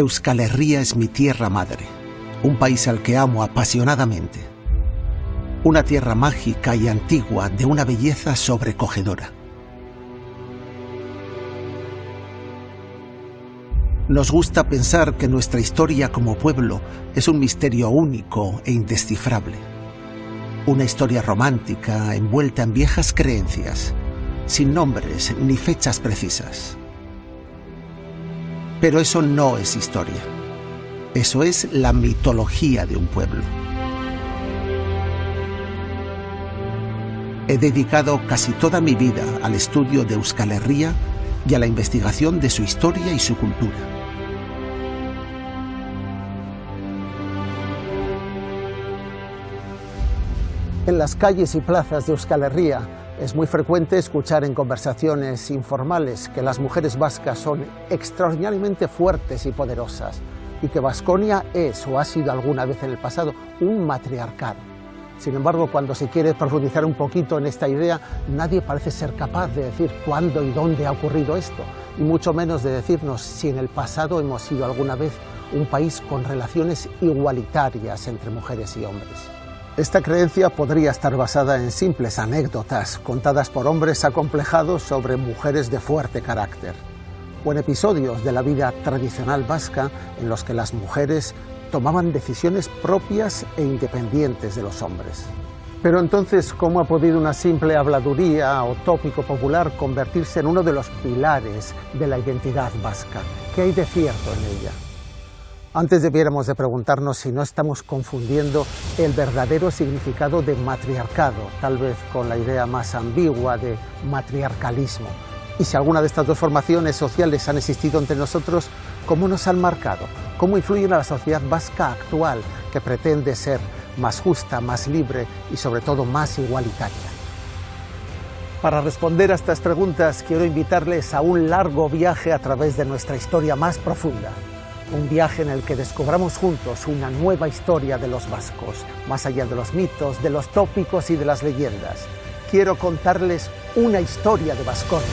Euskal Herria es mi tierra madre, un país al que amo apasionadamente. Una tierra mágica y antigua de una belleza sobrecogedora. Nos gusta pensar que nuestra historia como pueblo es un misterio único e indescifrable. Una historia romántica envuelta en viejas creencias, sin nombres ni fechas precisas. Pero eso no es historia. Eso es la mitología de un pueblo. He dedicado casi toda mi vida al estudio de Euskal Herria y a la investigación de su historia y su cultura. En las calles y plazas de Euskal Herria es muy frecuente escuchar en conversaciones informales que las mujeres vascas son extraordinariamente fuertes y poderosas y que Baskonia es o ha sido alguna vez en el pasado un matriarcado. Sin embargo, cuando se quiere profundizar un poquito en esta idea, nadie parece ser capaz de decir cuándo y dónde ha ocurrido esto, y mucho menos de decirnos si en el pasado hemos sido alguna vez un país con relaciones igualitarias entre mujeres y hombres. Esta creencia podría estar basada en simples anécdotas contadas por hombres acomplejados sobre mujeres de fuerte carácter, o en episodios de la vida tradicional vasca en los que las mujeres tomaban decisiones propias e independientes de los hombres. Pero entonces, ¿cómo ha podido una simple habladuría o tópico popular convertirse en uno de los pilares de la identidad vasca? ¿Qué hay de cierto en ella? Antes debiéramos de preguntarnos si no estamos confundiendo el verdadero significado de matriarcado, tal vez con la idea más ambigua de matriarcalismo. Y si alguna de estas dos formaciones sociales han existido entre nosotros, ¿cómo nos han marcado? ¿Cómo influyen a la sociedad vasca actual, que pretende ser más justa, más libre y sobre todo más igualitaria? Para responder a estas preguntas quiero invitarles a un largo viaje a través de nuestra historia más profunda. Un viaje en el que descubramos juntos una nueva historia de los vascos, más allá de los mitos, de los tópicos y de las leyendas. Quiero contarles una historia de Baskonia.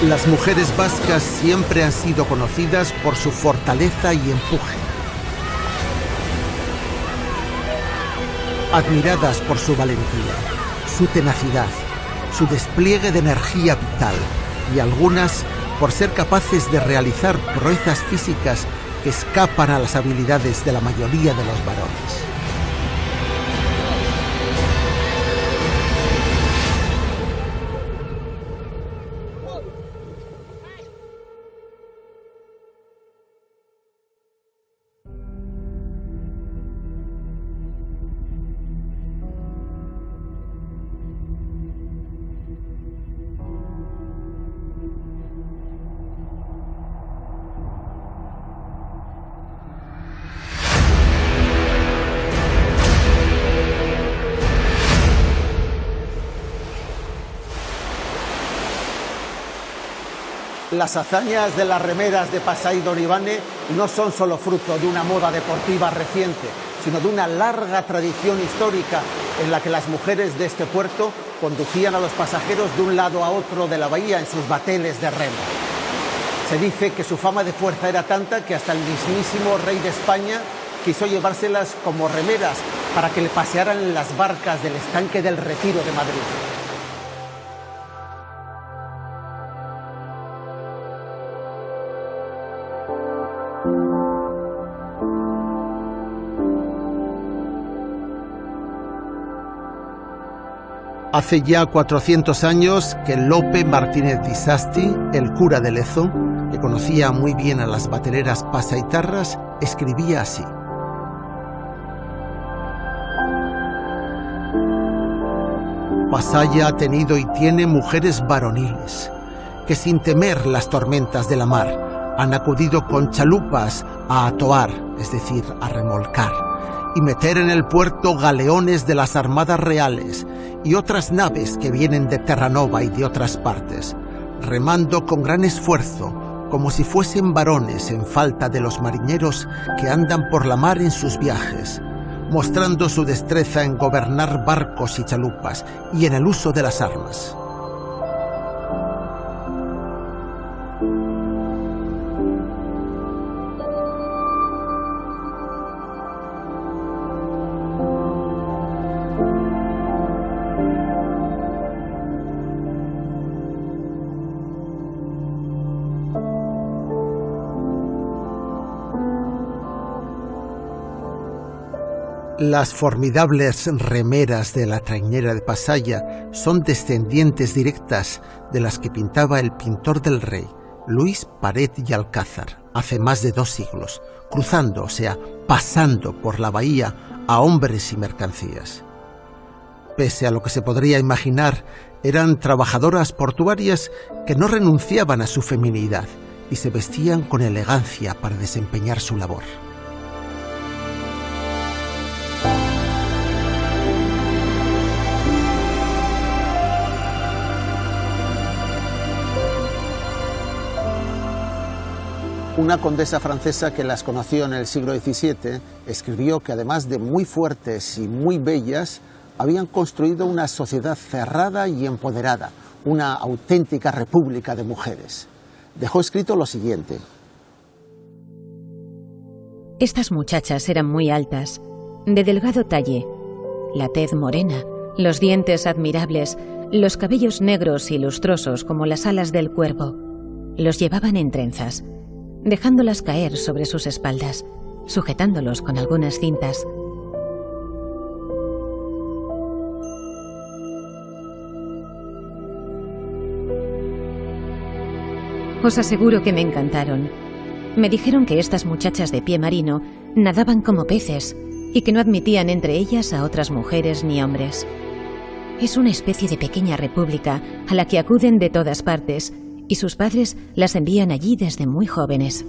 Las mujeres vascas siempre han sido conocidas por su fortaleza y empuje. Admiradas por su valentía, su tenacidad, su despliegue de energía vital y algunas por ser capaces de realizar proezas físicas que escapan a las habilidades de la mayoría de los varones. Las hazañas de las remeras de Pasai Donibane no son solo fruto de una moda deportiva reciente, sino de una larga tradición histórica en la que las mujeres de este puerto conducían a los pasajeros de un lado a otro de la bahía en sus bateles de remo. Se dice que su fama de fuerza era tanta que hasta el mismísimo rey de España quiso llevárselas como remeras para que le pasearan en las barcas del estanque del Retiro de Madrid. Hace ya 400 años que Lope Martínez d'Isasti, el cura de Lezo, que conocía muy bien a las bateleras pasaitarras, escribía así: Pasaya ha tenido y tiene mujeres varoniles, que sin temer las tormentas de la mar, han acudido con chalupas a atoar, es decir, a remolcar, y meter en el puerto galeones de las armadas reales y otras naves que vienen de Terranova y de otras partes, remando con gran esfuerzo, como si fuesen varones en falta de los marineros que andan por la mar en sus viajes, mostrando su destreza en gobernar barcos y chalupas y en el uso de las armas. Las formidables remeras de la trainera de Pasaya son descendientes directas de las que pintaba el pintor del rey, Luis Paret y Alcázar, hace más de 2 siglos, cruzando, o sea, pasando por la bahía a hombres y mercancías. Pese a lo que se podría imaginar, eran trabajadoras portuarias que no renunciaban a su feminidad y se vestían con elegancia para desempeñar su labor. Una condesa francesa que las conoció en el siglo XVII escribió que además de muy fuertes y muy bellas, habían construido una sociedad cerrada y empoderada, una auténtica república de mujeres. Dejó escrito lo siguiente: Estas muchachas eran muy altas, de delgado talle, la tez morena, los dientes admirables, los cabellos negros y lustrosos como las alas del cuervo. Los llevaban en trenzas, dejándolas caer sobre sus espaldas, sujetándolos con algunas cintas. Os aseguro que me encantaron. Me dijeron que estas muchachas de pie marino nadaban como peces y que no admitían entre ellas a otras mujeres ni hombres. Es una especie de pequeña república a la que acuden de todas partes y sus padres las envían allí desde muy jóvenes.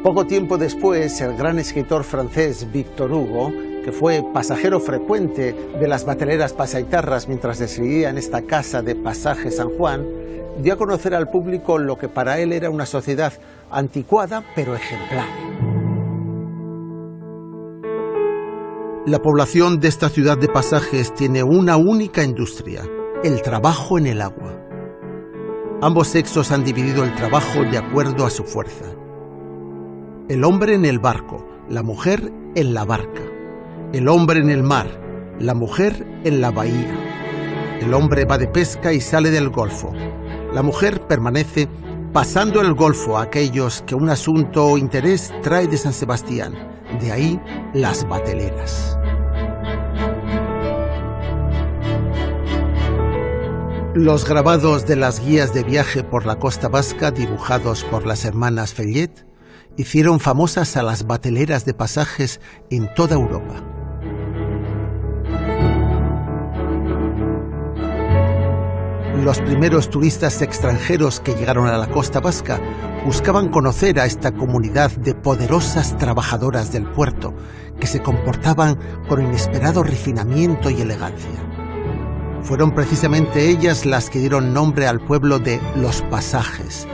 Poco tiempo después, el gran escritor francés Victor Hugo, que fue pasajero frecuente de las bateleras pasaitarras mientras residía en esta casa de Pasaje San Juan, dio a conocer al público lo que para él era una sociedad anticuada pero ejemplar. La población de esta ciudad de pasajes tiene una única industria: el trabajo en el agua. Ambos sexos han dividido el trabajo de acuerdo a su fuerza. El hombre en el barco, la mujer en la barca. El hombre en el mar, la mujer en la bahía. El hombre va de pesca y sale del golfo. La mujer permanece pasando el golfo a aquellos que un asunto o interés trae de San Sebastián. De ahí las bateleras. Los grabados de las guías de viaje por la costa vasca, dibujados por las hermanas Fellet, hicieron famosas a las bateleras de pasajes en toda Europa. Los primeros turistas extranjeros que llegaron a la costa vasca buscaban conocer a esta comunidad de poderosas trabajadoras del puerto que se comportaban con inesperado refinamiento y elegancia. Fueron precisamente ellas las que dieron nombre al pueblo de Los Pasajes,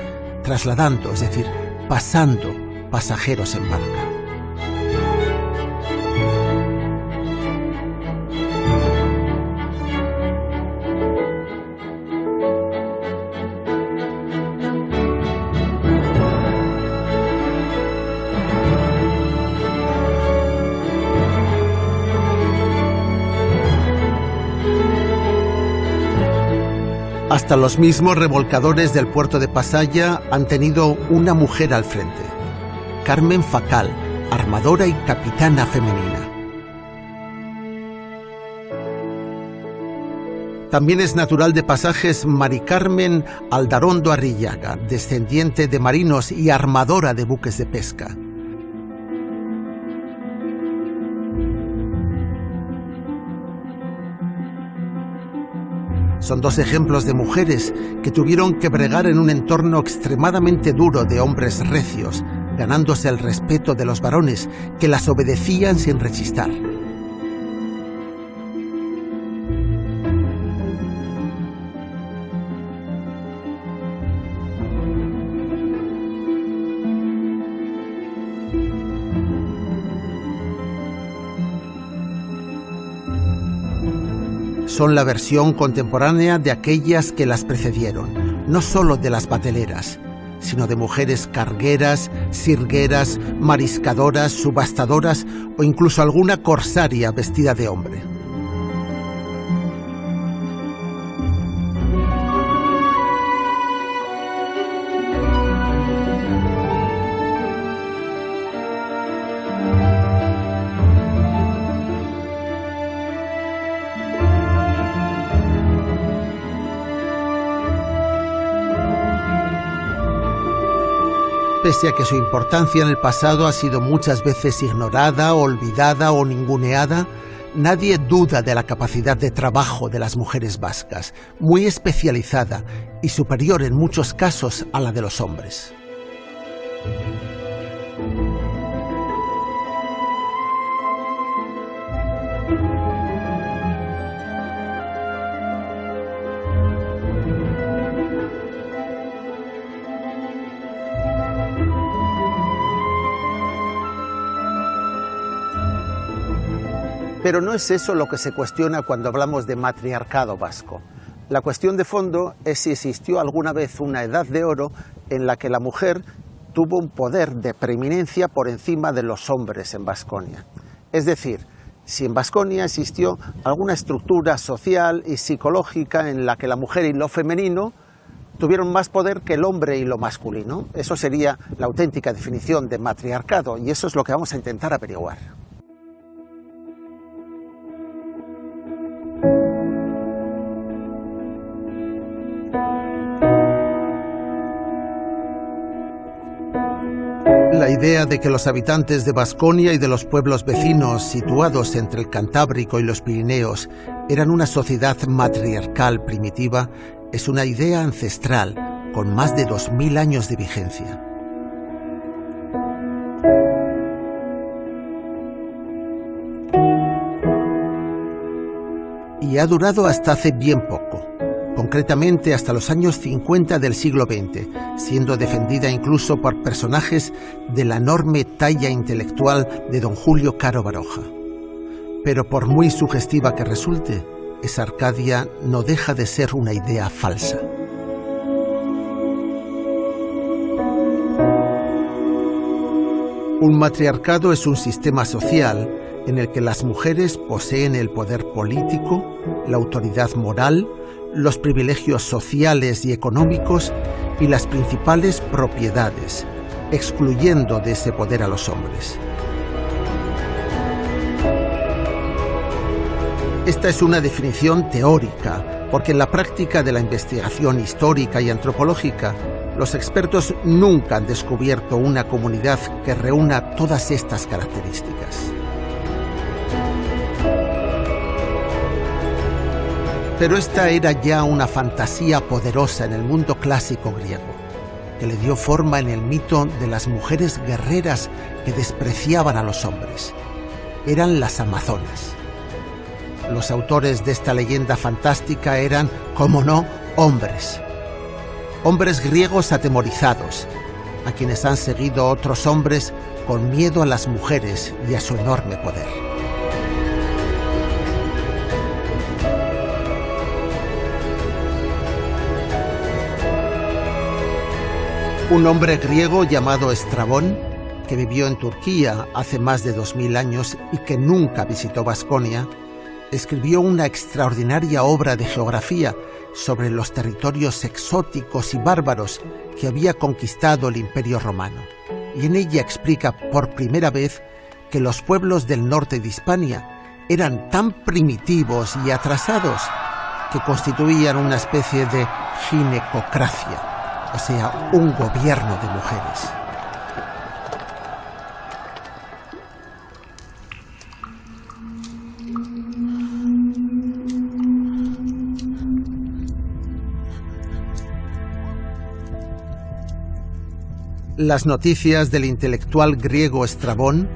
trasladando, es decir, pasando pasajeros en barca. Hasta los mismos remolcadores del puerto de Pasaya han tenido una mujer al frente, Carmen Facal, armadora y capitana femenina. También es natural de Pasajes Mari Carmen Aldarondo Arrillaga, descendiente de marinos y armadora de buques de pesca. Son dos ejemplos de mujeres que tuvieron que bregar en un entorno extremadamente duro de hombres recios, ganándose el respeto de los varones que las obedecían sin rechistar. Son la versión contemporánea de aquellas que las precedieron, no solo de las bateleras, sino de mujeres cargueras, sirgueras, mariscadoras, subastadoras o incluso alguna corsaria vestida de hombre. Pese a que su importancia en el pasado ha sido muchas veces ignorada, olvidada o ninguneada, nadie duda de la capacidad de trabajo de las mujeres vascas, muy especializada y superior en muchos casos a la de los hombres. Pero no es eso lo que se cuestiona cuando hablamos de matriarcado vasco. La cuestión de fondo es si existió alguna vez una edad de oro en la que la mujer tuvo un poder de preeminencia por encima de los hombres en Baskonia. Es decir, si en Baskonia existió alguna estructura social y psicológica en la que la mujer y lo femenino tuvieron más poder que el hombre y lo masculino. Eso sería la auténtica definición de matriarcado y eso es lo que vamos a intentar averiguar. La idea de que los habitantes de Baskonia y de los pueblos vecinos situados entre el Cantábrico y los Pirineos eran una sociedad matriarcal primitiva es una idea ancestral con más de 2000 años de vigencia. Y ha durado hasta hace bien poco. Concretamente hasta los años 50 del siglo XX, siendo defendida incluso por personajes de la enorme talla intelectual de don Julio Caro Baroja. Pero por muy sugestiva que resulte, esa Arcadia no deja de ser una idea falsa. Un matriarcado es un sistema social en el que las mujeres poseen el poder político, la autoridad moral, los privilegios sociales y económicos y las principales propiedades, excluyendo de ese poder a los hombres. Esta es una definición teórica, porque en la práctica de la investigación histórica y antropológica, los expertos nunca han descubierto una comunidad que reúna todas estas características. Pero esta era ya una fantasía poderosa en el mundo clásico griego, que le dio forma en el mito de las mujeres guerreras que despreciaban a los hombres. Eran las amazonas. Los autores de esta leyenda fantástica eran, cómo no, hombres. Hombres griegos atemorizados, a quienes han seguido otros hombres con miedo a las mujeres y a su enorme poder. Un hombre griego llamado Estrabón, que vivió en Turquía hace más de 2000 años y que nunca visitó Baskonia, escribió una extraordinaria obra de geografía sobre los territorios exóticos y bárbaros que había conquistado el Imperio Romano. Y en ella explica por primera vez que los pueblos del norte de Hispania eran tan primitivos y atrasados que constituían una especie de ginecocracia, o sea, un gobierno de mujeres. Las noticias del intelectual griego Estrabón,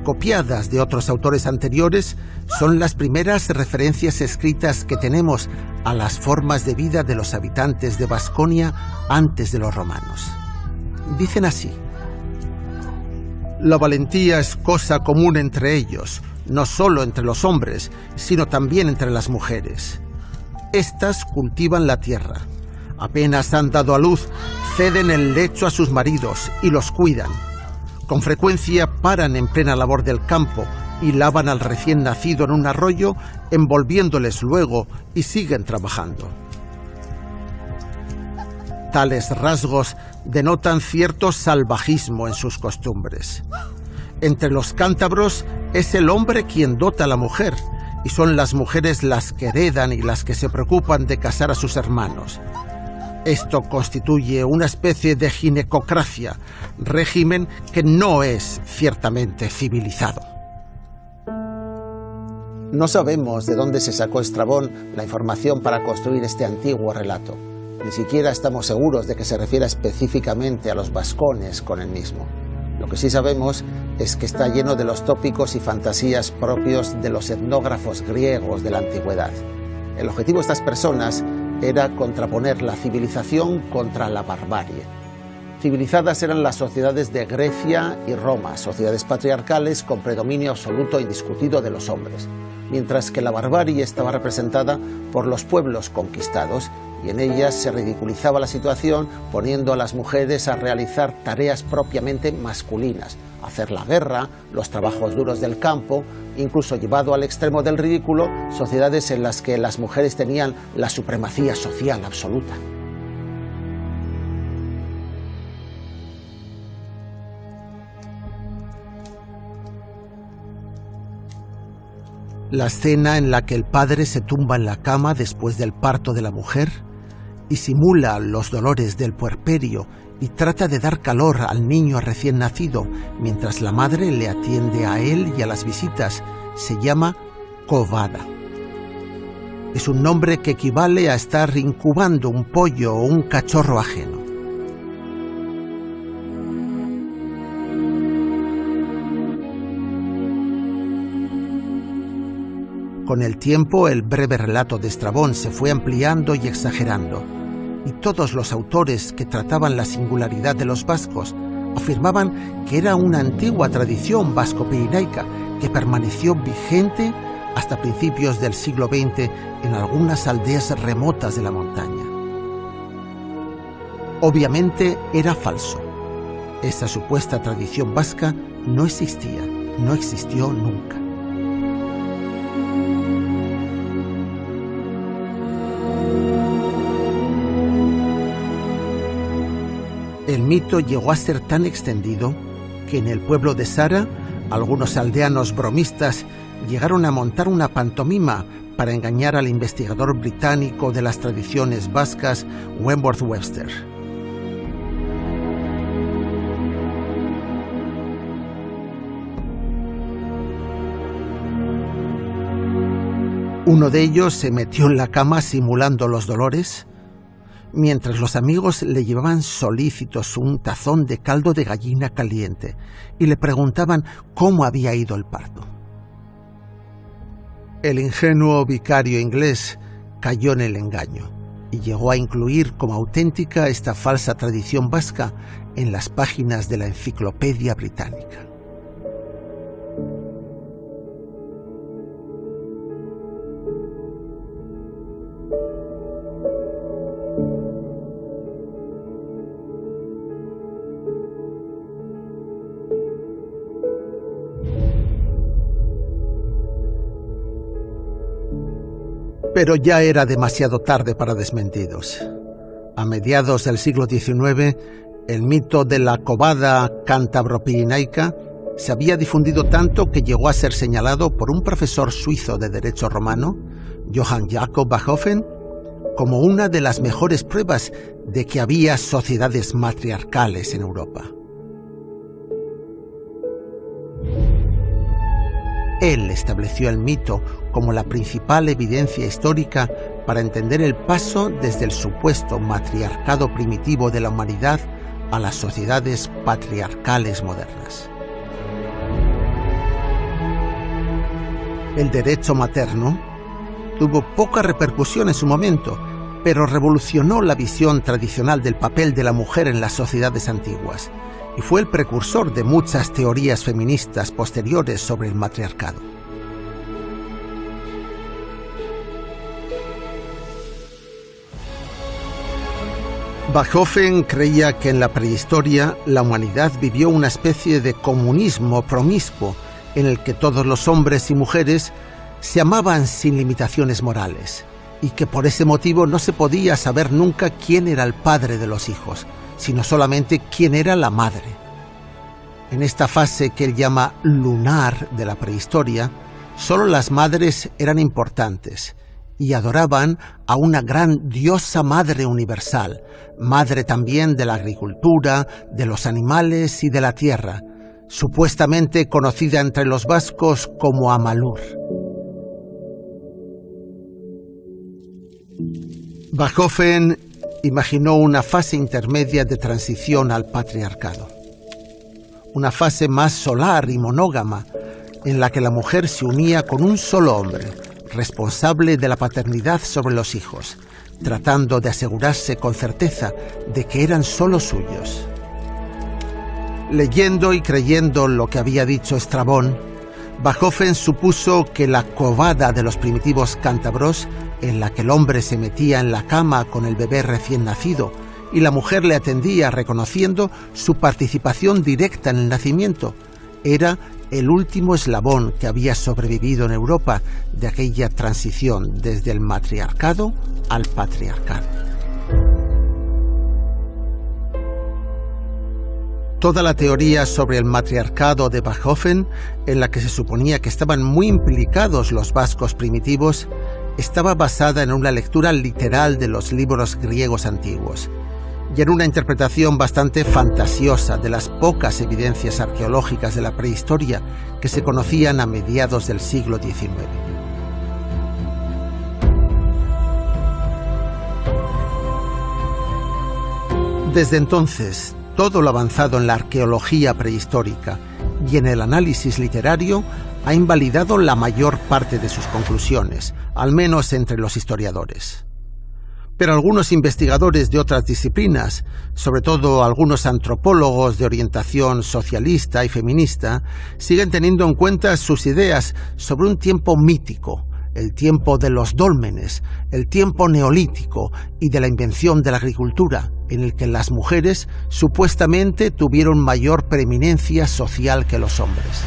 copiadas de otros autores anteriores, son las primeras referencias escritas que tenemos a las formas de vida de los habitantes de Baskonia antes de los romanos. Dicen así: la valentía es cosa común entre ellos, no solo entre los hombres, sino también entre las mujeres. Estas cultivan la tierra. Apenas han dado a luz, ceden el lecho a sus maridos y los cuidan. Con frecuencia paran en plena labor del campo y lavan al recién nacido en un arroyo, envolviéndoles luego, y siguen trabajando. Tales rasgos denotan cierto salvajismo en sus costumbres. Entre los cántabros es el hombre quien dota a la mujer, y son las mujeres las que heredan y las que se preocupan de casar a sus hermanos. Esto constituye una especie de ginecocracia, régimen que no es ciertamente civilizado. No sabemos de dónde se sacó Estrabón la información para construir este antiguo relato. Ni siquiera estamos seguros de que se refiera específicamente a los vascones con el mismo. Lo que sí sabemos es que está lleno de los tópicos y fantasías propios de los etnógrafos griegos de la antigüedad. El objetivo de estas personas era contraponer la civilización contra la barbarie. Civilizadas eran las sociedades de Grecia y Roma, sociedades patriarcales con predominio absoluto e indiscutido de los hombres, mientras que la barbarie estaba representada por los pueblos conquistados, y en ellas se ridiculizaba la situación poniendo a las mujeres a realizar tareas propiamente masculinas, hacer la guerra, los trabajos duros del campo, incluso llevado al extremo del ridículo, sociedades en las que las mujeres tenían la supremacía social absoluta. La escena en la que el padre se tumba en la cama después del parto de la mujer y simula los dolores del puerperio y trata de dar calor al niño recién nacido mientras la madre le atiende a él y a las visitas, se llama covada. Es un nombre que equivale a estar incubando un pollo o un cachorro ajeno. Con el tiempo, el breve relato de Estrabón se fue ampliando y exagerando, y todos los autores que trataban la singularidad de los vascos afirmaban que era una antigua tradición vasco-pirenaica que permaneció vigente hasta principios del siglo XX en algunas aldeas remotas de la montaña. Obviamente era falso. Esa supuesta tradición vasca no existía, no existió nunca. El mito llegó a ser tan extendido que en el pueblo de Sara, algunos aldeanos bromistas llegaron a montar una pantomima para engañar al investigador británico de las tradiciones vascas, Wentworth Webster. Uno de ellos se metió en la cama simulando los dolores, mientras los amigos le llevaban solícitos un tazón de caldo de gallina caliente y le preguntaban cómo había ido el parto. El ingenuo vicario inglés cayó en el engaño y llegó a incluir como auténtica esta falsa tradición vasca en las páginas de la Enciclopedia Británica. Pero ya era demasiado tarde para desmentidos. A mediados del siglo XIX, el mito de la covada cántabro-pirenaica se había difundido tanto que llegó a ser señalado por un profesor suizo de derecho romano, Johann Jakob Bachhofen, como una de las mejores pruebas de que había sociedades matriarcales en Europa. Él estableció el mito como la principal evidencia histórica para entender el paso desde el supuesto matriarcado primitivo de la humanidad a las sociedades patriarcales modernas. El derecho materno tuvo poca repercusión en su momento, pero revolucionó la visión tradicional del papel de la mujer en las sociedades antiguas y fue el precursor de muchas teorías feministas posteriores sobre el matriarcado. Bachhofen creía que en la prehistoria la humanidad vivió una especie de comunismo promiscuo en el que todos los hombres y mujeres se amaban sin limitaciones morales y que por ese motivo no se podía saber nunca quién era el padre de los hijos, sino solamente quién era la madre. En esta fase que él llama lunar de la prehistoria, solo las madres eran importantes y adoraban a una gran diosa madre universal, madre también de la agricultura, de los animales y de la tierra, supuestamente conocida entre los vascos como Amalur. Bachhofen imaginó una fase intermedia de transición al patriarcado. Una fase más solar y monógama, en la que la mujer se unía con un solo hombre, responsable de la paternidad sobre los hijos, tratando de asegurarse con certeza de que eran solo suyos. Leyendo y creyendo lo que había dicho Estrabón, Bachhofen supuso que la covada de los primitivos cántabros, en la que el hombre se metía en la cama con el bebé recién nacido y la mujer le atendía reconociendo su participación directa en el nacimiento, era el último eslabón que había sobrevivido en Europa de aquella transición desde el matriarcado al patriarcado. Toda la teoría sobre el matriarcado de Bachhofen, en la que se suponía que estaban muy implicados los vascos primitivos, estaba basada en una lectura literal de los libros griegos antiguos y en una interpretación bastante fantasiosa de las pocas evidencias arqueológicas de la prehistoria que se conocían a mediados del siglo XIX. Desde entonces, todo lo avanzado en la arqueología prehistórica y en el análisis literario ha invalidado la mayor parte de sus conclusiones, al menos entre los historiadores. Pero algunos investigadores de otras disciplinas, sobre todo algunos antropólogos de orientación socialista y feminista, siguen teniendo en cuenta sus ideas sobre un tiempo mítico, el tiempo de los dólmenes, el tiempo neolítico y de la invención de la agricultura, en el que las mujeres supuestamente tuvieron mayor preeminencia social que los hombres.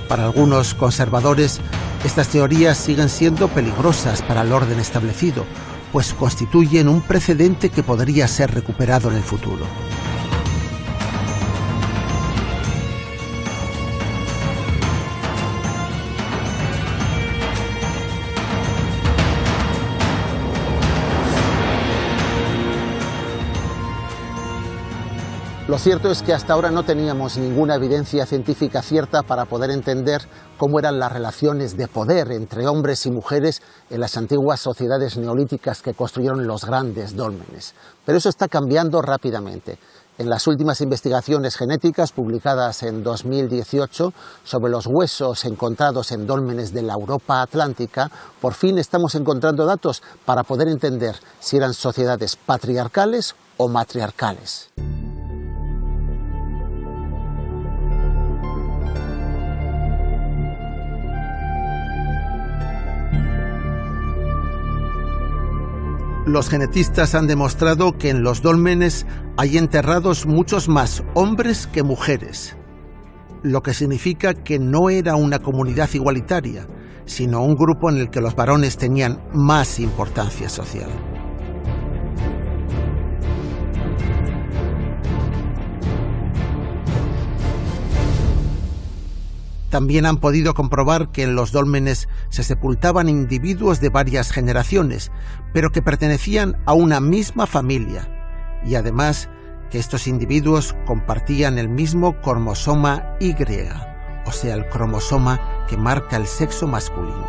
Para algunos conservadores, estas teorías siguen siendo peligrosas para el orden establecido, pues constituyen un precedente que podría ser recuperado en el futuro. Lo cierto es que hasta ahora no teníamos ninguna evidencia científica cierta para poder entender cómo eran las relaciones de poder entre hombres y mujeres en las antiguas sociedades neolíticas que construyeron los grandes dólmenes. Pero eso está cambiando rápidamente. En las últimas investigaciones genéticas publicadas en 2018 sobre los huesos encontrados en dólmenes de la Europa atlántica, por fin estamos encontrando datos para poder entender si eran sociedades patriarcales o matriarcales. Los genetistas han demostrado que en los dólmenes hay enterrados muchos más hombres que mujeres, lo que significa que no era una comunidad igualitaria, sino un grupo en el que los varones tenían más importancia social. También han podido comprobar que en los dólmenes se sepultaban individuos de varias generaciones, pero que pertenecían a una misma familia, y además que estos individuos compartían el mismo cromosoma Y, o sea, el cromosoma que marca el sexo masculino.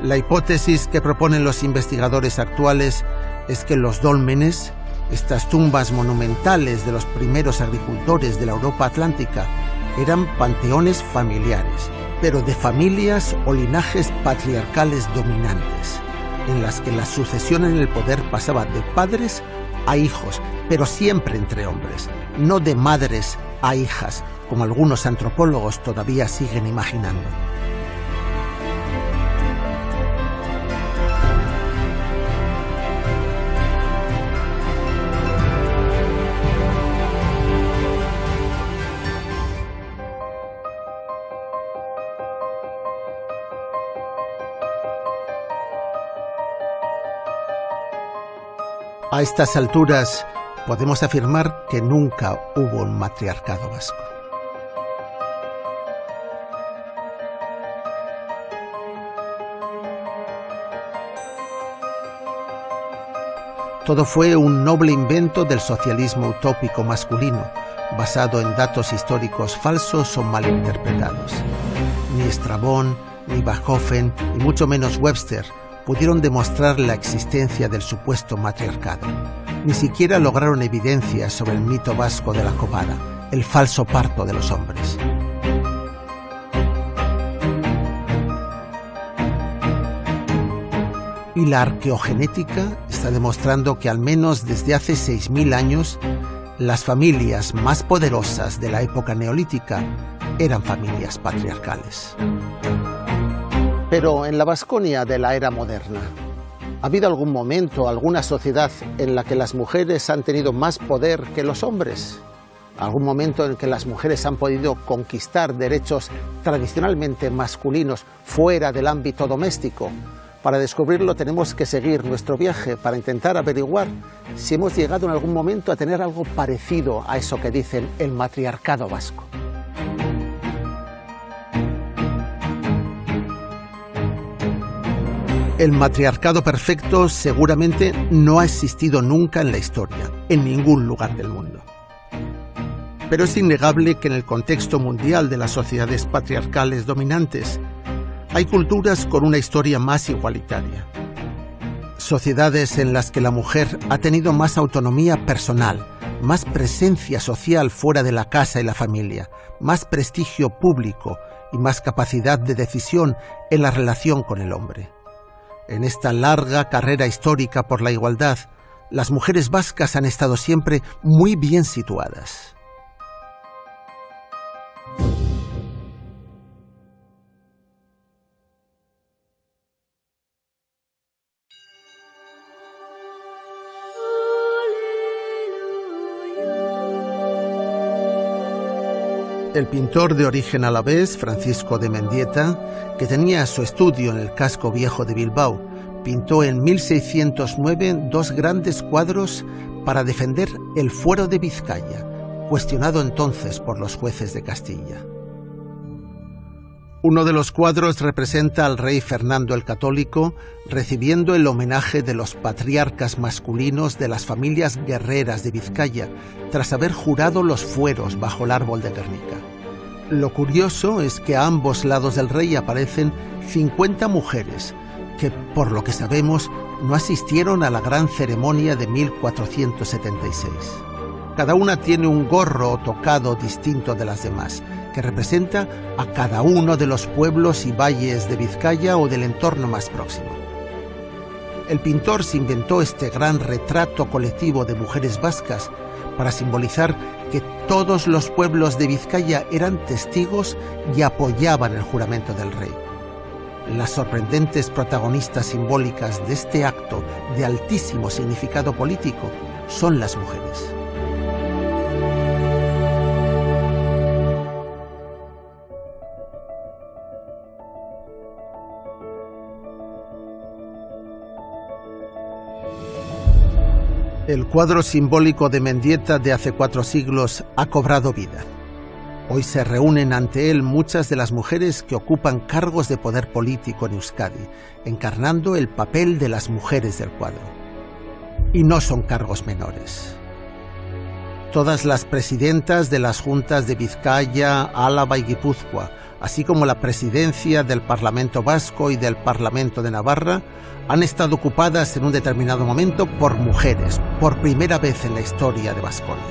La hipótesis que proponen los investigadores actuales es que los dólmenes, estas tumbas monumentales de los primeros agricultores de la Europa atlántica, eran panteones familiares, pero de familias o linajes patriarcales dominantes, en las que la sucesión en el poder pasaba de padres a hijos, pero siempre entre hombres, no de madres a hijas, como algunos antropólogos todavía siguen imaginando. A estas alturas podemos afirmar que nunca hubo un matriarcado vasco. Todo fue un noble invento del socialismo utópico masculino, basado en datos históricos falsos o malinterpretados. Ni Estrabón, ni Bachofen, y mucho menos Webster, pudieron demostrar la existencia del supuesto matriarcado. Ni siquiera lograron evidencias sobre el mito vasco de la cobada, el falso parto de los hombres. Y la arqueogenética está demostrando que al menos desde hace 6.000 años, las familias más poderosas de la época neolítica eran familias patriarcales. Pero en la Vasconia de la era moderna, ¿ha habido algún momento, alguna sociedad en la que las mujeres han tenido más poder que los hombres? ¿Algún momento en que las mujeres han podido conquistar derechos tradicionalmente masculinos fuera del ámbito doméstico? Para descubrirlo tenemos que seguir nuestro viaje para intentar averiguar si hemos llegado en algún momento a tener algo parecido a eso que dicen el matriarcado vasco. El matriarcado perfecto seguramente no ha existido nunca en la historia, en ningún lugar del mundo. Pero es innegable que en el contexto mundial de las sociedades patriarcales dominantes hay culturas con una historia más igualitaria. Sociedades en las que la mujer ha tenido más autonomía personal, más presencia social fuera de la casa y la familia, más prestigio público y más capacidad de decisión en la relación con el hombre. En esta larga carrera histórica por la igualdad, las mujeres vascas han estado siempre muy bien situadas. El pintor de origen alavés, Francisco de Mendieta, que tenía su estudio en el casco viejo de Bilbao, pintó en 1609 dos grandes cuadros para defender el fuero de Vizcaya, cuestionado entonces por los jueces de Castilla. Uno de los cuadros representa al rey Fernando el Católico recibiendo el homenaje de los patriarcas masculinos de las familias guerreras de Vizcaya tras haber jurado los fueros bajo el árbol de Guernica. Lo curioso es que a ambos lados del rey aparecen 50 mujeres que, por lo que sabemos, no asistieron a la gran ceremonia de 1476. Cada una tiene un gorro o tocado distinto de las demás, que representa a cada uno de los pueblos y valles de Vizcaya o del entorno más próximo. El pintor se inventó este gran retrato colectivo de mujeres vascas para simbolizar que todos los pueblos de Vizcaya eran testigos y apoyaban el juramento del rey. Las sorprendentes protagonistas simbólicas de este acto de altísimo significado político son las mujeres. El cuadro simbólico de Mendieta de hace 4 siglos ha cobrado vida. Hoy se reúnen ante él muchas de las mujeres que ocupan cargos de poder político en Euskadi, encarnando el papel de las mujeres del cuadro. Y no son cargos menores. Todas las presidentas de las juntas de Vizcaya, Álava y Guipúzcoa, así como la presidencia del Parlamento Vasco y del Parlamento de Navarra, han estado ocupadas en un determinado momento por mujeres, por primera vez en la historia de Baskonia.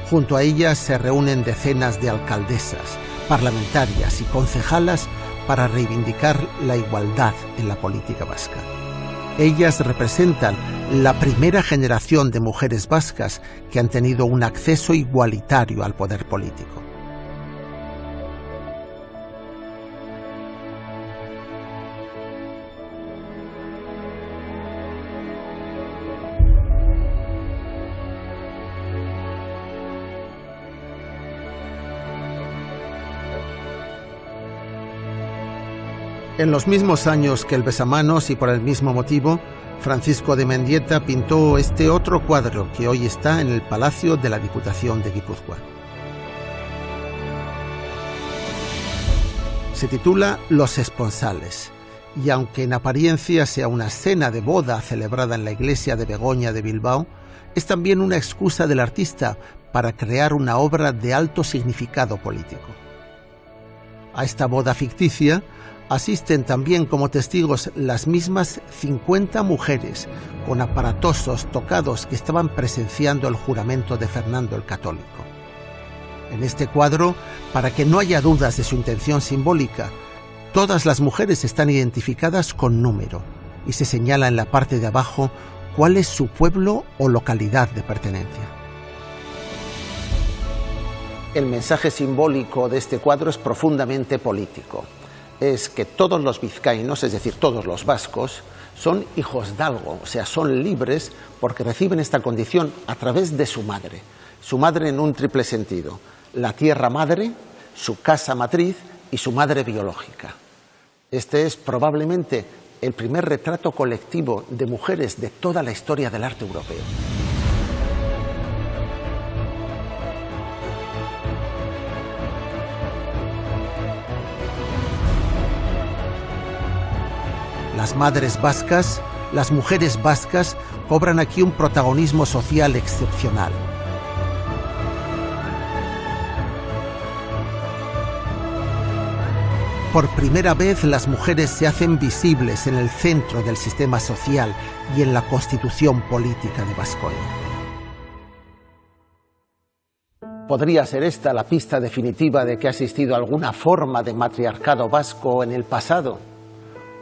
Junto a ellas se reúnen decenas de alcaldesas, parlamentarias y concejalas para reivindicar la igualdad en la política vasca. Ellas representan la primera generación de mujeres vascas que han tenido un acceso igualitario al poder político. En los mismos años que el besamanos y por el mismo motivo, Francisco de Mendieta pintó este otro cuadro que hoy está en el Palacio de la Diputación de Guipúzcoa. Se titula Los Esponsales, y aunque en apariencia sea una escena de boda celebrada en la iglesia de Begoña de Bilbao, es también una excusa del artista para crear una obra de alto significado político. A esta boda ficticia asisten también como testigos las mismas 50 mujeres con aparatosos tocados que estaban presenciando el juramento de Fernando el Católico. En este cuadro, para que no haya dudas de su intención simbólica, todas las mujeres están identificadas con número y se señala en la parte de abajo cuál es su pueblo o localidad de pertenencia. El mensaje simbólico de este cuadro es profundamente político. Es que todos los vizcaínos, es decir, todos los vascos, son hijos de algo, o sea, son libres porque reciben esta condición a través de su madre en un triple sentido: la tierra madre, su casa matriz y su madre biológica. Este es probablemente el primer retrato colectivo de mujeres de toda la historia del arte europeo. Las madres vascas, las mujeres vascas, cobran aquí un protagonismo social excepcional. Por primera vez las mujeres se hacen visibles en el centro del sistema social y en la constitución política de Baskonia. ¿Podría ser esta la pista definitiva de que ha existido alguna forma de matriarcado vasco en el pasado?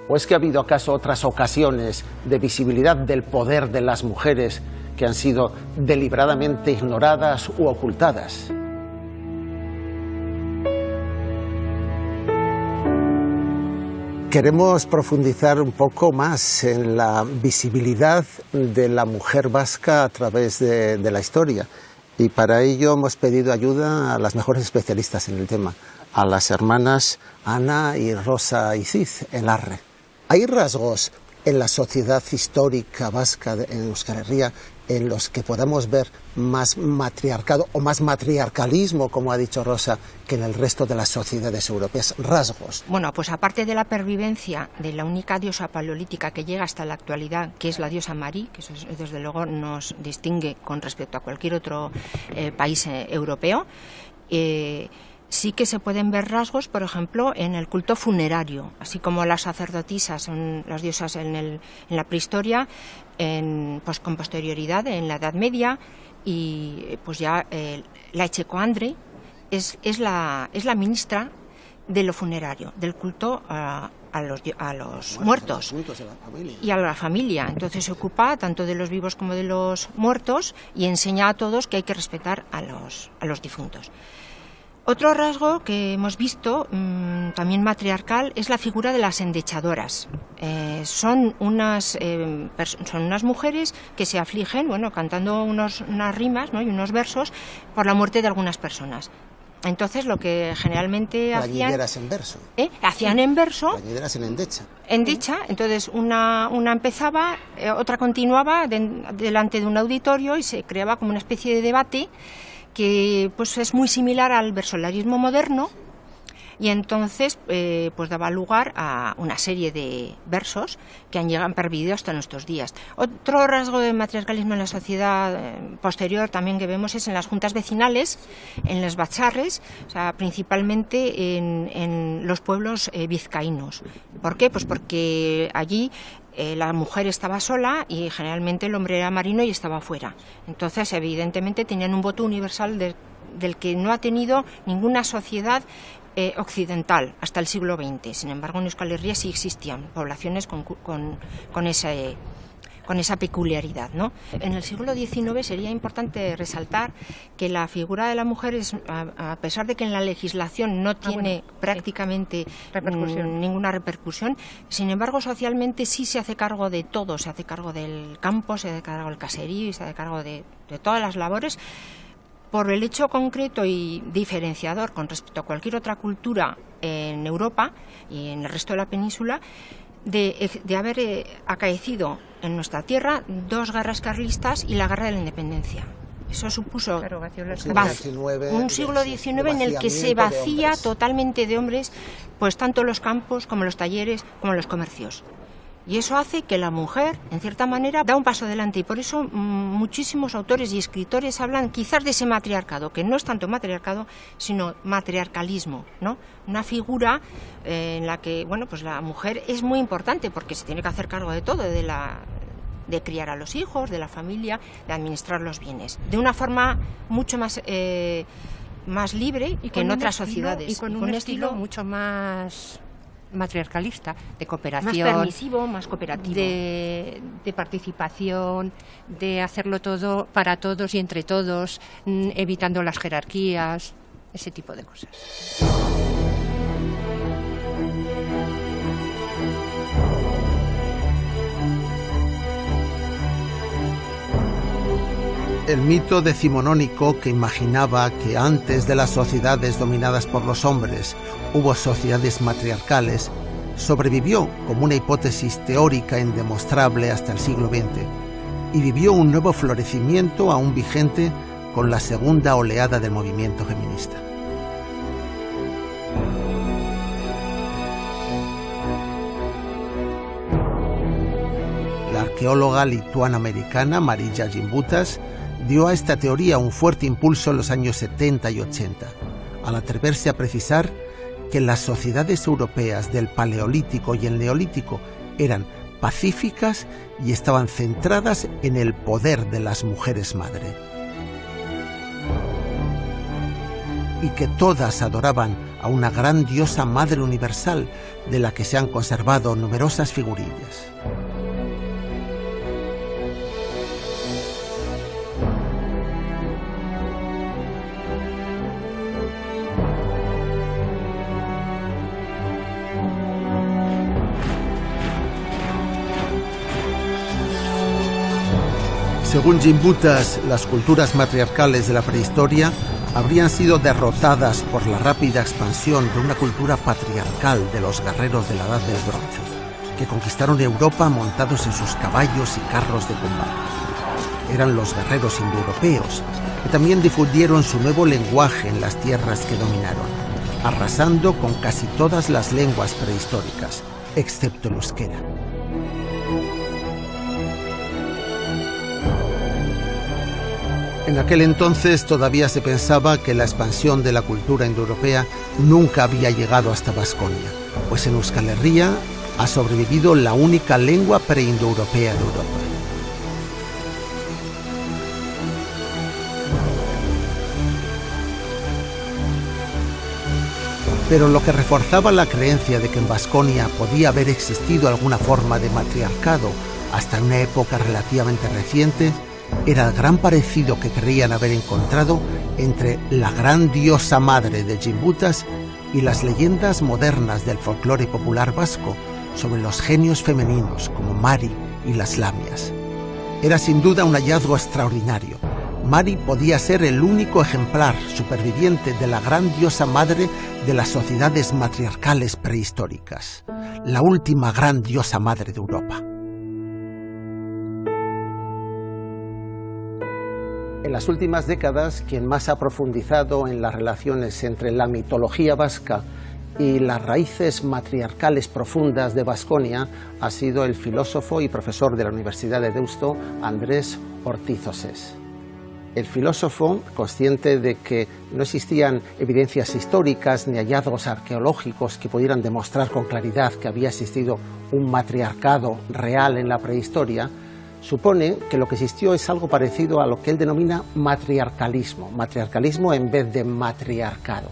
¿O es que ha habido acaso otras ocasiones de visibilidad del poder de las mujeres que han sido deliberadamente ignoradas u ocultadas? Queremos profundizar un poco más en la visibilidad de la mujer vasca a través de la historia, y para ello hemos pedido ayuda a las mejores especialistas en el tema, a las hermanas Ana y Rosa Iciz, en Arre. Hay rasgos en la sociedad histórica vasca en Euskal Herria en los que podamos ver más matriarcado o más matriarcalismo, como ha dicho Rosa, que en el resto de las sociedades europeas? Rasgos. Bueno, pues aparte de la pervivencia de la única diosa paleolítica que llega hasta la actualidad, que es la diosa Mari, que eso desde luego nos distingue con respecto a cualquier otro país europeo, sí que se pueden ver rasgos, por ejemplo, en el culto funerario, así como las sacerdotisas son las diosas en la prehistoria, pues con posterioridad en la Edad Media, y pues ya la Echecoandre es la ministra de lo funerario, del culto a los muertos y a la familia. Entonces se ocupa tanto de los vivos como de los muertos y enseña a todos que hay que respetar a los difuntos. Otro rasgo que hemos visto, también matriarcal, es la figura de las endechadoras. Son unas mujeres que se afligen, cantando unas rimas, ¿no?, y unos versos por la muerte de algunas personas. Entonces lo que generalmente hacían... Plañideras en verso. Hacían en verso... Plañideras en endecha. Endecha, entonces una empezaba, otra continuaba delante de un auditorio y se creaba como una especie de debate que pues es muy similar al versolarismo moderno, y entonces pues daba lugar a una serie de versos que han pervivido hasta nuestros días. Otro rasgo de matriarcalismo en la sociedad posterior también que vemos es en las juntas vecinales, en los batzarres, o sea, principalmente en los pueblos vizcaínos. ¿Por qué? Pues porque allí la mujer estaba sola y generalmente el hombre era marino y estaba fuera. Entonces, evidentemente, tenían un voto universal del que no ha tenido ninguna sociedad occidental hasta el siglo XX. Sin embargo, en Euskal Herria sí existían poblaciones con esa peculiaridad, ¿no? En el siglo XIX sería importante resaltar que la figura de la mujer es, a pesar de que en la legislación no tiene prácticamente ninguna repercusión, sin embargo socialmente sí se hace cargo de todo, se hace cargo del campo, se hace cargo del caserío y se hace cargo de todas las labores, por el hecho concreto y diferenciador con respecto a cualquier otra cultura en Europa y en el resto de la península, de haber acaecido en nuestra tierra 2 guerras carlistas y la guerra de la independencia. Eso supuso un siglo XIX en el que se vacía totalmente de hombres, pues tanto los campos como los talleres como los comercios. Y eso hace que la mujer, en cierta manera, da un paso adelante, y por eso muchísimos autores y escritores hablan quizás de ese matriarcado, que no es tanto matriarcado, sino matriarcalismo, ¿no? Una figura en la que, pues la mujer es muy importante porque se tiene que hacer cargo de todo, de criar a los hijos, de la familia, de administrar los bienes, de una forma mucho más libre que en otras sociedades. Y con un estilo mucho más matriarcalista, de cooperación, más permisivo, más cooperativo, de participación, de hacerlo todo para todos y entre todos, evitando las jerarquías, ese tipo de cosas. El mito decimonónico que imaginaba que antes de las sociedades dominadas por los hombres hubo sociedades matriarcales sobrevivió como una hipótesis teórica indemostrable hasta el siglo XX y vivió un nuevo florecimiento aún vigente con la segunda oleada del movimiento feminista. La arqueóloga lituano-americana Marija Gimbutas dio a esta teoría un fuerte impulso en los años 70 y 80, al atreverse a precisar que las sociedades europeas del Paleolítico y el Neolítico eran pacíficas y estaban centradas en el poder de las mujeres madre. Y que todas adoraban a una gran diosa madre universal de la que se han conservado numerosas figurillas. Según Gimbutas, las culturas matriarcales de la prehistoria habrían sido derrotadas por la rápida expansión de una cultura patriarcal de los guerreros de la Edad del Bronce. que conquistaron Europa montados en sus caballos y carros de combate. Eran los guerreros indoeuropeos, que también difundieron su nuevo lenguaje en las tierras que dominaron, arrasando con casi todas las lenguas prehistóricas, excepto el euskera. En aquel entonces todavía se pensaba que la expansión de la cultura indoeuropea nunca había llegado hasta Baskonia, pues en Euskal Herria ha sobrevivido la única lengua preindoeuropea de Europa. Pero lo que reforzaba la creencia de que en Baskonia podía haber existido alguna forma de matriarcado hasta una época relativamente reciente era el gran parecido que creían haber encontrado entre la gran diosa madre de Gimbutas y las leyendas modernas del folclore popular vasco sobre los genios femeninos como Mari y las lamias. Era sin duda un hallazgo extraordinario. Mari podía ser el único ejemplar superviviente de la gran diosa madre de las sociedades matriarcales prehistóricas, la última gran diosa madre de Europa. En las últimas décadas, quien más ha profundizado en las relaciones entre la mitología vasca y las raíces matriarcales profundas de Baskonia ha sido el filósofo y profesor de la Universidad de Deusto, Andrés Ortiz Osés. El filósofo, consciente de que no existían evidencias históricas ni hallazgos arqueológicos que pudieran demostrar con claridad que había existido un matriarcado real en la prehistoria, supone que lo que existió es algo parecido a lo que él denomina matriarcalismo en vez de matriarcado.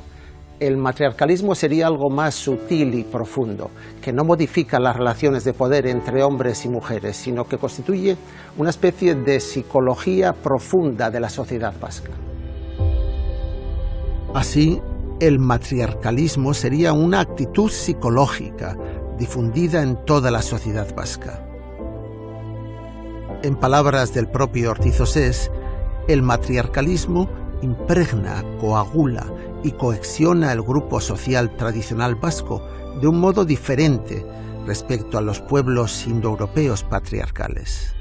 El matriarcalismo sería algo más sutil y profundo, que no modifica las relaciones de poder entre hombres y mujeres, sino que constituye una especie de psicología profunda de la sociedad vasca. Así, el matriarcalismo sería una actitud psicológica difundida en toda la sociedad vasca. En palabras del propio Ortiz Osés, el matriarcalismo impregna, coagula y cohesiona el grupo social tradicional vasco de un modo diferente respecto a los pueblos indoeuropeos patriarcales.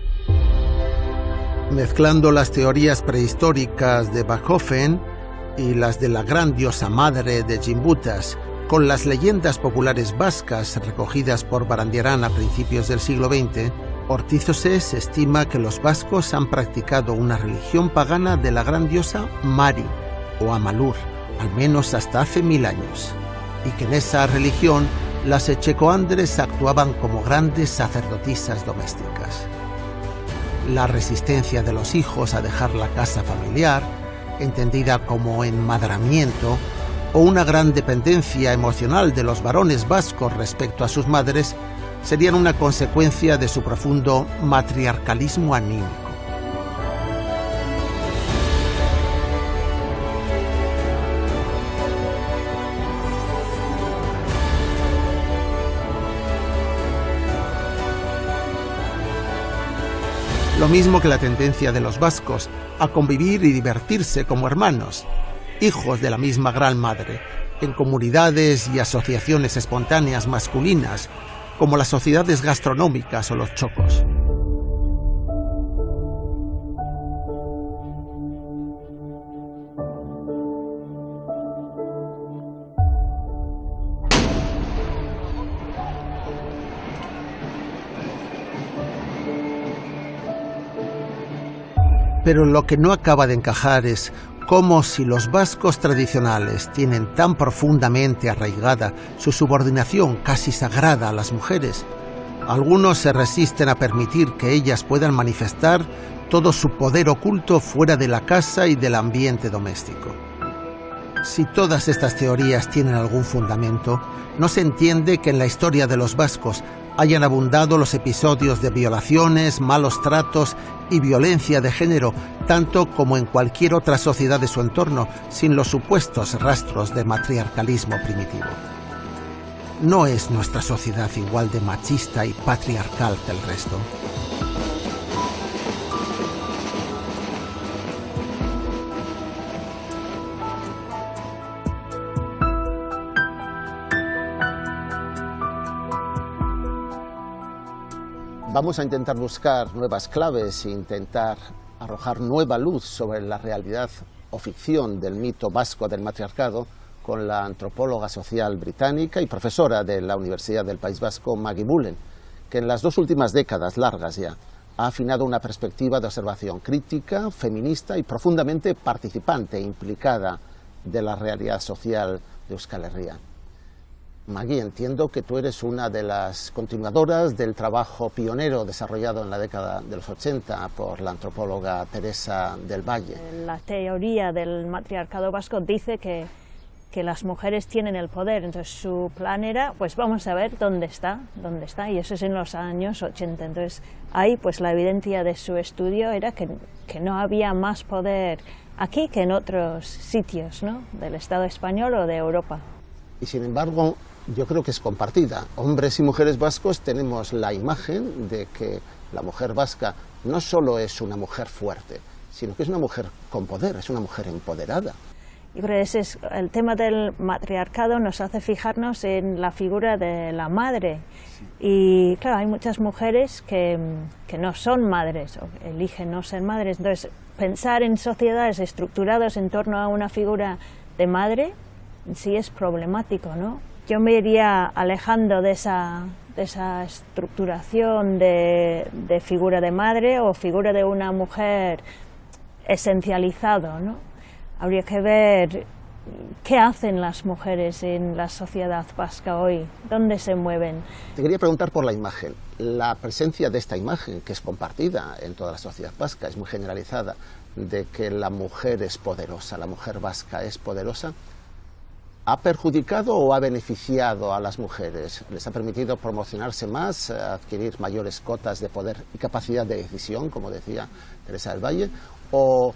Mezclando las teorías prehistóricas de Bachofen y las de la gran diosa madre de Gimbutas con las leyendas populares vascas recogidas por Barandiarán a principios del siglo XX, Ortiz Osés estima que los vascos han practicado una religión pagana de la gran diosa Mari o Amalur, al menos hasta hace 1000 años, y que en esa religión las echecoandres actuaban como grandes sacerdotisas domésticas. La resistencia de los hijos a dejar la casa familiar, entendida como enmadramiento, o una gran dependencia emocional de los varones vascos respecto a sus madres, serían una consecuencia de su profundo matriarcalismo anímico. Lo mismo que la tendencia de los vascos a convivir y divertirse como hermanos, hijos de la misma gran madre, en comunidades y asociaciones espontáneas masculinas, como las sociedades gastronómicas o los chocos. Pero lo que no acaba de encajar es cómo, si los vascos tradicionales tienen tan profundamente arraigada su subordinación casi sagrada a las mujeres, algunos se resisten a permitir que ellas puedan manifestar todo su poder oculto fuera de la casa y del ambiente doméstico. Si todas estas teorías tienen algún fundamento, no se entiende que en la historia de los vascos hayan abundado los episodios de violaciones, malos tratos y violencia de género, tanto como en cualquier otra sociedad de su entorno, sin los supuestos rastros de matriarcalismo primitivo. ¿No es nuestra sociedad igual de machista y patriarcal que el resto? Vamos a intentar buscar nuevas claves e intentar arrojar nueva luz sobre la realidad o ficción del mito vasco del matriarcado con la antropóloga social británica y profesora de la Universidad del País Vasco, Maggie Bullen, que en las 2 últimas décadas largas ya ha afinado una perspectiva de observación crítica, feminista y profundamente participante e implicada de la realidad social de Euskal Herria. Maggie, entiendo que tú eres una de las continuadoras del trabajo pionero desarrollado en la década de los 80 por la antropóloga Teresa del Valle. La teoría del matriarcado vasco dice que las mujeres tienen el poder, entonces su plan era, pues vamos a ver dónde está, y eso es en los años 80, entonces ahí pues la evidencia de su estudio era que no había más poder aquí que en otros sitios, ¿no?, del Estado español o de Europa. Y sin embargo, yo creo que es compartida. Hombres y mujeres vascos tenemos la imagen de que la mujer vasca no solo es una mujer fuerte, sino que es una mujer con poder, es una mujer empoderada. Yo creo que ese es el tema del matriarcado, nos hace fijarnos en la figura de la madre. Y claro, hay muchas mujeres que no son madres o eligen no ser madres. Entonces, pensar en sociedades estructuradas en torno a una figura de madre sí es problemático, ¿no? Yo me iría alejando de esa estructuración de figura de madre o figura de una mujer esencializado, ¿no? Habría que ver qué hacen las mujeres en la sociedad vasca hoy, dónde se mueven. Te quería preguntar por la imagen. La presencia de esta imagen, que es compartida en toda la sociedad vasca, es muy generalizada, de que la mujer es poderosa, la mujer vasca es poderosa, ¿ha perjudicado o ha beneficiado a las mujeres? ¿Les ha permitido promocionarse más, adquirir mayores cotas de poder y capacidad de decisión, como decía Teresa del Valle, o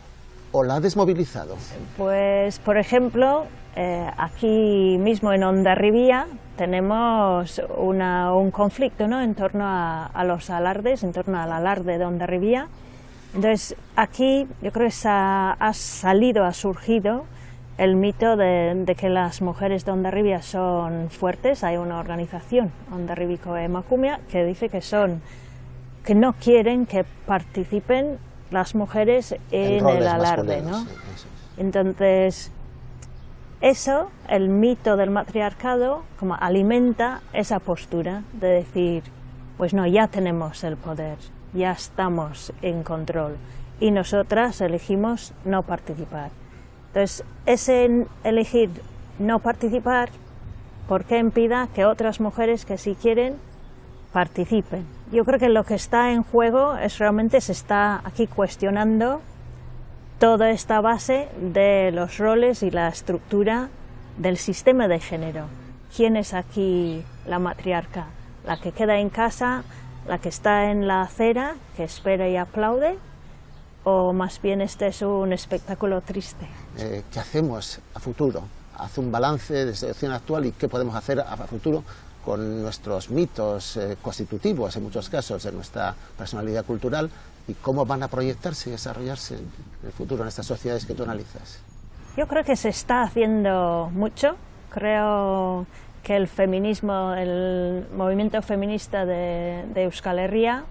la ha desmovilizado? Pues, por ejemplo, aquí mismo en Hondarribia tenemos un conflicto, ¿no?, en torno a los alardes, en torno al alarde de Hondarribia. Entonces, aquí yo creo que ha surgido el mito de que las mujeres de Hondarribia son fuertes. Hay una organización, Hondarribiko Emakumea, que dice que no quieren que participen las mujeres en el alarde, ¿no? Sí, sí. Entonces, eso, el mito del matriarcado, como alimenta esa postura de decir, pues no, ya tenemos el poder, ya estamos en control, y nosotras elegimos no participar. Entonces, ese elegir no participar, ¿por qué impida que otras mujeres que sí quieren participen? Yo creo que lo que está en juego es realmente se está aquí cuestionando toda esta base de los roles y la estructura del sistema de género. ¿Quién es aquí la matriarca? ¿La que queda en casa, la que está en la acera, que espera y aplaude? ¿O más bien este es un espectáculo triste? ¿Qué hacemos a futuro? Haz un balance de la situación actual y qué podemos hacer a futuro con nuestros mitos constitutivos, en muchos casos, de nuestra personalidad cultural, y cómo van a proyectarse y desarrollarse en el futuro en estas sociedades que tú analizas. Yo creo que se está haciendo mucho. Creo que el feminismo, el movimiento feminista de Euskal Herria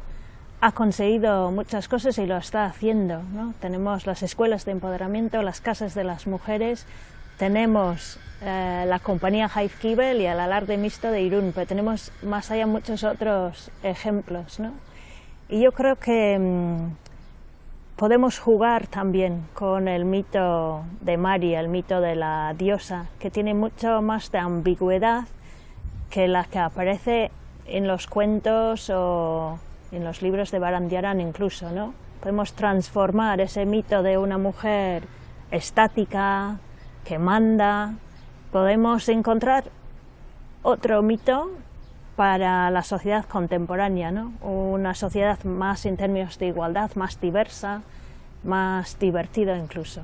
ha conseguido muchas cosas y lo está haciendo, ¿no? Tenemos las escuelas de empoderamiento, las casas de las mujeres, tenemos la compañía Jaizkibel y el alarde mixto de Irún, pero tenemos más allá muchos otros ejemplos, ¿no? Y yo creo que podemos jugar también con el mito de Mari, el mito de la diosa, que tiene mucho más de ambigüedad que la que aparece en los cuentos o en los libros de Barandiaran incluso, ¿no? Podemos transformar ese mito de una mujer estática, que manda. Podemos encontrar otro mito para la sociedad contemporánea, ¿no? Una sociedad más en términos de igualdad, más diversa, más divertida incluso.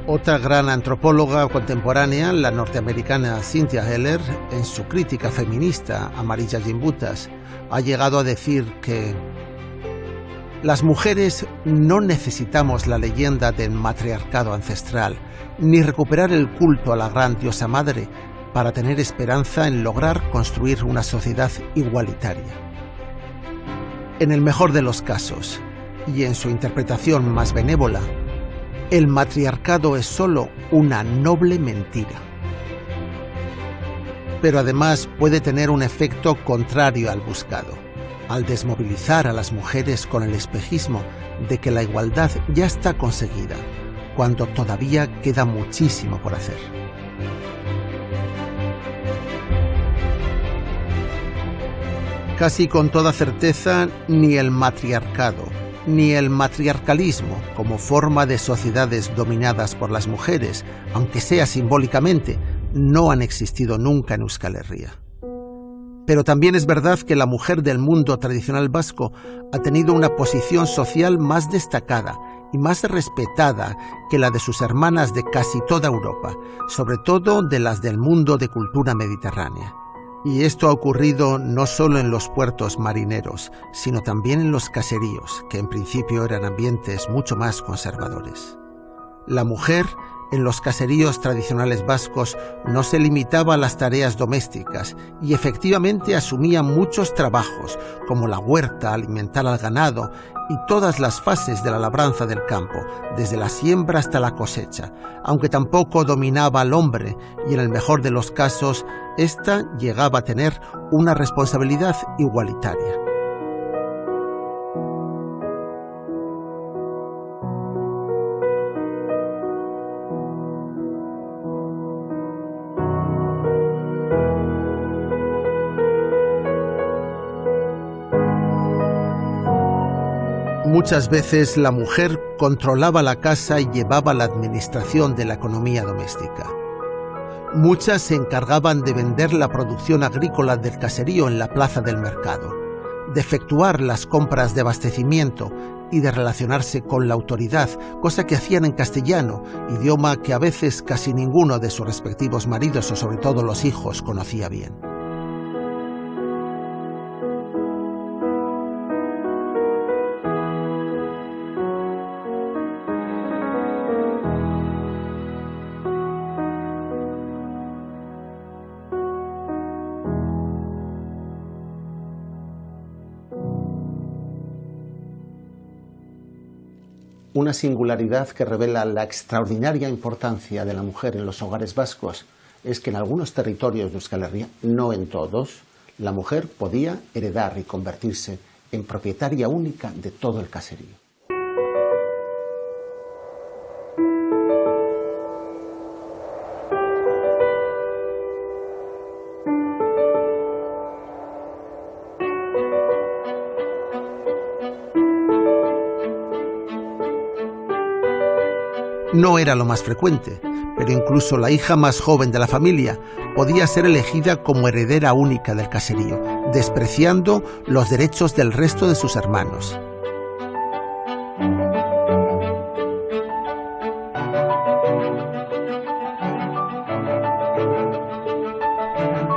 Otra gran antropóloga contemporánea, la norteamericana Cynthia Heller, en su crítica feminista a Marija Gimbutas, ha llegado a decir que las mujeres no necesitamos la leyenda del matriarcado ancestral, ni recuperar el culto a la gran diosa madre para tener esperanza en lograr construir una sociedad igualitaria. En el mejor de los casos, y en su interpretación más benévola, el matriarcado es solo una noble mentira. Pero además puede tener un efecto contrario al buscado, al desmovilizar a las mujeres con el espejismo de que la igualdad ya está conseguida, cuando todavía queda muchísimo por hacer. Casi con toda certeza, ni el matriarcado, ni el matriarcalismo como forma de sociedades dominadas por las mujeres, aunque sea simbólicamente, no han existido nunca en Euskal Herria. Pero también es verdad que la mujer del mundo tradicional vasco ha tenido una posición social más destacada y más respetada que la de sus hermanas de casi toda Europa, sobre todo de las del mundo de cultura mediterránea. Y esto ha ocurrido no solo en los puertos marineros, sino también en los caseríos, que en principio eran ambientes mucho más conservadores. La mujer, en los caseríos tradicionales vascos, no se limitaba a las tareas domésticas y efectivamente asumía muchos trabajos, como la huerta, alimentar al ganado y todas las fases de la labranza del campo, desde la siembra hasta la cosecha, aunque tampoco dominaba al hombre y en el mejor de los casos, ésta llegaba a tener una responsabilidad igualitaria. Muchas veces la mujer controlaba la casa y llevaba la administración de la economía doméstica. Muchas se encargaban de vender la producción agrícola del caserío en la plaza del mercado, de efectuar las compras de abastecimiento y de relacionarse con la autoridad, cosa que hacían en castellano, idioma que a veces casi ninguno de sus respectivos maridos o sobre todo los hijos conocía bien. Una singularidad que revela la extraordinaria importancia de la mujer en los hogares vascos es que en algunos territorios de Euskal Herria, no en todos, la mujer podía heredar y convertirse en propietaria única de todo el caserío. No era lo más frecuente, pero incluso la hija más joven de la familia podía ser elegida como heredera única del caserío, despreciando los derechos del resto de sus hermanos.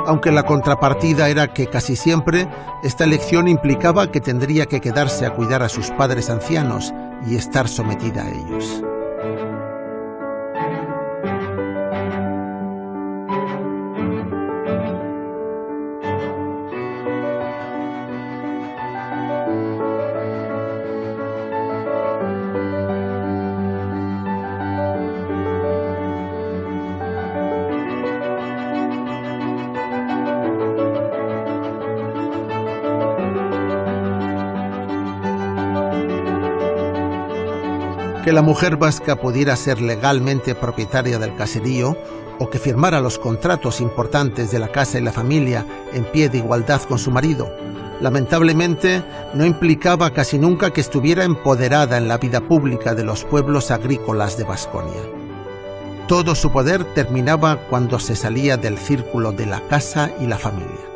Aunque la contrapartida era que casi siempre esta elección implicaba que tendría que quedarse a cuidar a sus padres ancianos y estar sometida a ellos. Que la mujer vasca pudiera ser legalmente propietaria del caserío o que firmara los contratos importantes de la casa y la familia en pie de igualdad con su marido, lamentablemente no implicaba casi nunca que estuviera empoderada en la vida pública de los pueblos agrícolas de Baskonia. Todo su poder terminaba cuando se salía del círculo de la casa y la familia.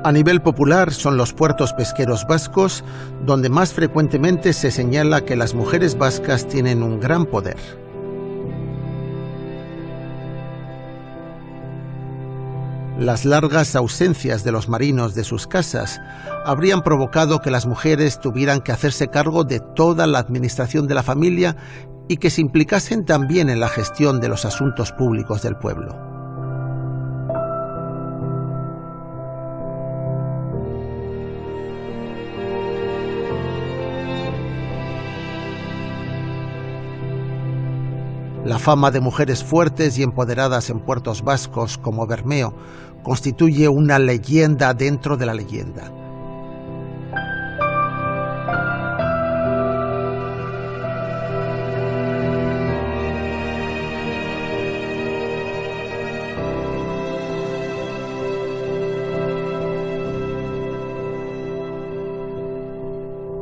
A nivel popular son los puertos pesqueros vascos donde más frecuentemente se señala que las mujeres vascas tienen un gran poder. Las largas ausencias de los marinos de sus casas habrían provocado que las mujeres tuvieran que hacerse cargo de toda la administración de la familia y que se implicasen también en la gestión de los asuntos públicos del pueblo. La fama de mujeres fuertes y empoderadas en puertos vascos como Bermeo constituye una leyenda dentro de la leyenda.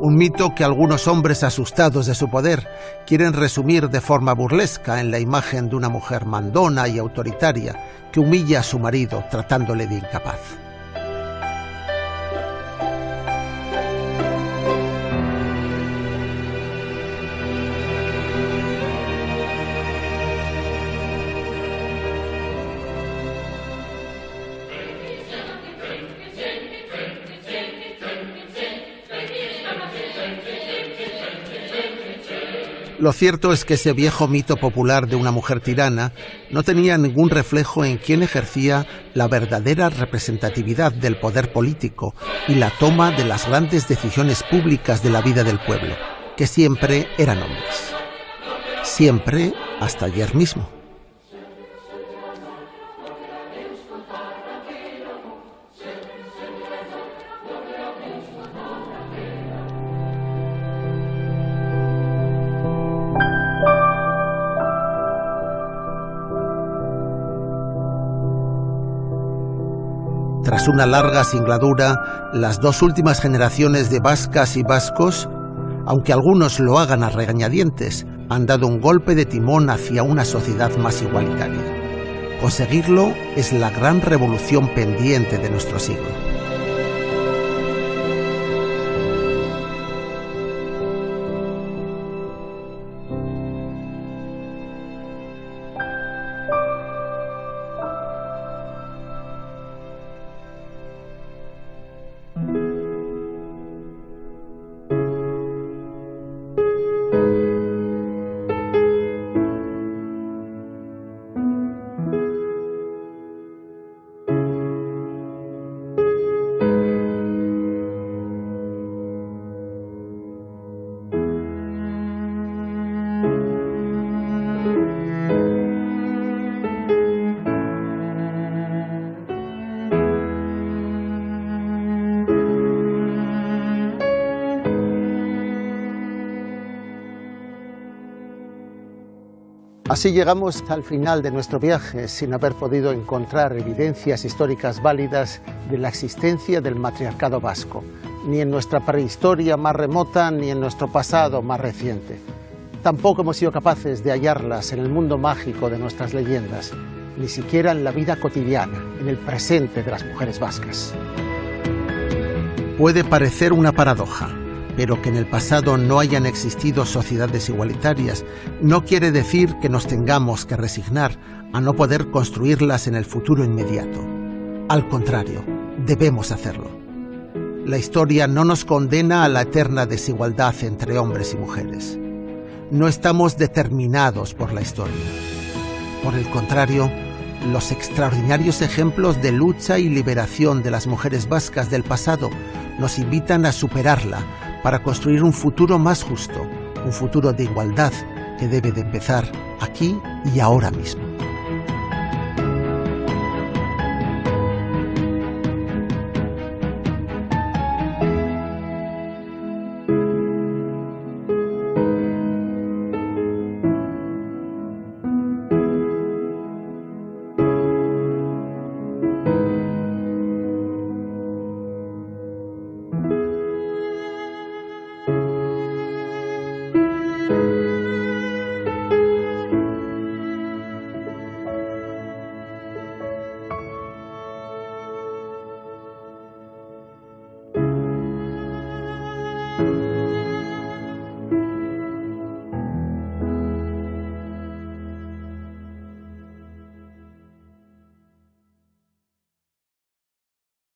Un mito que algunos hombres asustados de su poder quieren resumir de forma burlesca en la imagen de una mujer mandona y autoritaria que humilla a su marido tratándole de incapaz. Lo cierto es que ese viejo mito popular de una mujer tirana no tenía ningún reflejo en quien ejercía la verdadera representatividad del poder político y la toma de las grandes decisiones públicas de la vida del pueblo, que siempre eran hombres. Siempre hasta ayer mismo. Tras una larga singladura, las dos últimas generaciones de vascas y vascos, aunque algunos lo hagan a regañadientes, han dado un golpe de timón hacia una sociedad más igualitaria. Conseguirlo es la gran revolución pendiente de nuestro siglo. Así llegamos al final de nuestro viaje sin haber podido encontrar evidencias históricas válidas de la existencia del matriarcado vasco, ni en nuestra prehistoria más remota ni en nuestro pasado más reciente. Tampoco hemos sido capaces de hallarlas en el mundo mágico de nuestras leyendas, ni siquiera en la vida cotidiana, en el presente de las mujeres vascas. Puede parecer una paradoja, pero que en el pasado no hayan existido sociedades igualitarias no quiere decir que nos tengamos que resignar a no poder construirlas en el futuro inmediato. Al contrario, debemos hacerlo. La historia no nos condena a la eterna desigualdad entre hombres y mujeres. No estamos determinados por la historia. Por el contrario, los extraordinarios ejemplos de lucha y liberación de las mujeres vascas del pasado nos invitan a superarla para construir un futuro más justo, un futuro de igualdad que debe de empezar aquí y ahora mismo.